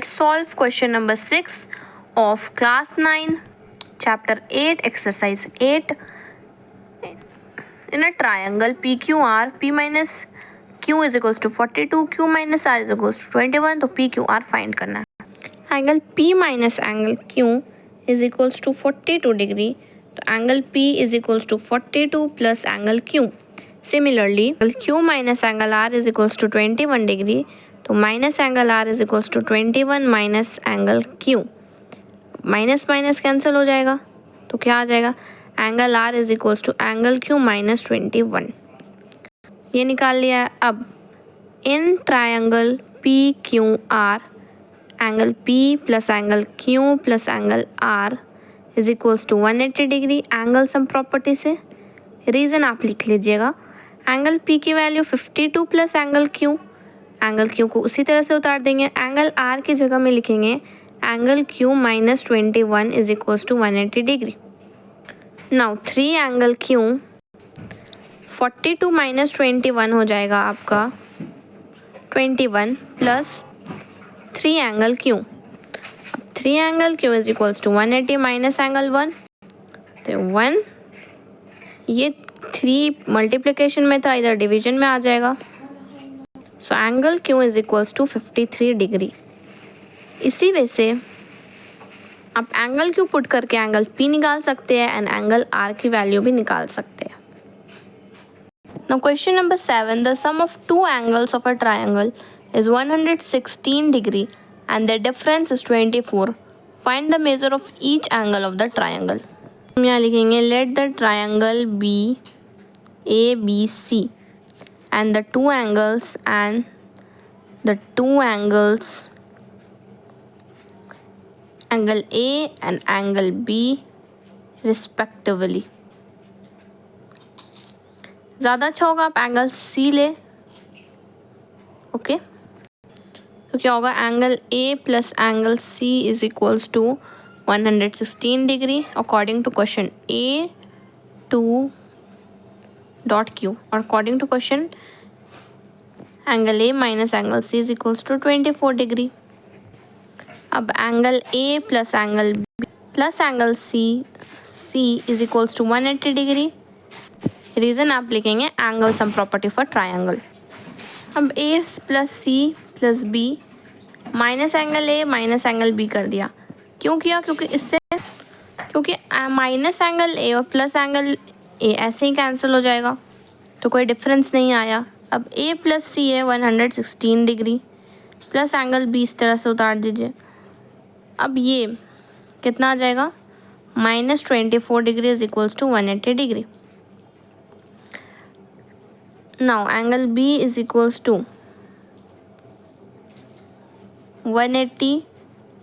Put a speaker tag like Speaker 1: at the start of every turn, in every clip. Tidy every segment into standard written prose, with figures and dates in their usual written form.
Speaker 1: Let's solve question number 6 of class 9, chapter 8, exercise 8. In a triangle PQR, P minus Q is equals to 42, Q minus R is equals to 21. तो PQR find करना है। Angle P minus angle Q is equals to 42 degree, तो angle P is equals to 42 plus angle Q. Similarly, Q minus angle R is equals to 21 degree, तो minus angle R is equals to 21 minus angle Q. Minus minus cancel हो जाएगा, तो क्या आ जाएगा, angle R is equals to angle Q minus 21. ये निकाल लिया है। अब in triangle PQR, angle P plus angle Q plus angle R is equals to 180 degree angle sum property से। रीज़न आप लिख लीजिएगा, एंगल P की value 52 plus angle Q, angle Q को उसी तरह से उतार देंगे, एंगल R की जगह में लिखेंगे angle Q minus 21 is equals to 180 degree. Now 3 angle Q 42 minus 21 हो जाएगा आपका 21 प्लस 3 एंगल Q। अब 3 angle Q is equals to 180 minus angle 1, तो 1, ये 3 मल्टीप्लिकेशन में था, इधर डिवीजन में आ जाएगा। So angle Q is equals to 53 degree. इसी वजह से आप एंगल Q पुट करके एंगल P निकाल सकते हैं एंड एंगल R की वैल्यू भी निकाल सकते हैं। Now question number 7, the sum of two angles of a triangle is 116 degree and their difference is 24. Find the measure of each angle of the triangle. हम यहाँ लिखेंगे let the triangle be ABC and the two angles angle A and angle B respectively. ज़्यादा अच्छा होगा आप angle C ले, okay. तो क्या होगा, angle A plus angle C is equals to 116 degree according to question A2 dot Q, और according to question angle A minus angle C is equals to 24 degree. अब angle A plus angle B plus angle C is equals to 180 degree. Reason आप लिखेंगे angle sum property for triangle. अब A plus C plus B minus angle A minus angle B कर दिया। क्यों किया, क्योंकि minus angle A और plus angle A ऐसे ही कैंसिल हो जाएगा, तो कोई डिफरेंस नहीं आया। अब A प्लस C है 116 डिग्री प्लस एंगल B इस तरह से उतार दीजिए। अब ये कितना आ जाएगा, minus 24 degree is equals to 180 degree. Now angle B is equals to 180,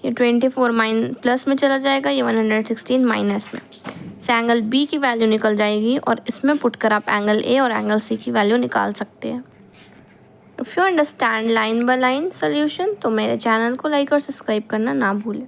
Speaker 1: ये 24 प्लस में चला जाएगा, ये 116 माइनस में से एंगल B की वैल्यू निकल जाएगी, और इसमें पुट कर आप एंगल A और एंगल C की वैल्यू निकाल सकते हैं। If you understand line by line solution, तो मेरे चैनल को लाइक और सब्सक्राइब करना ना भूलें।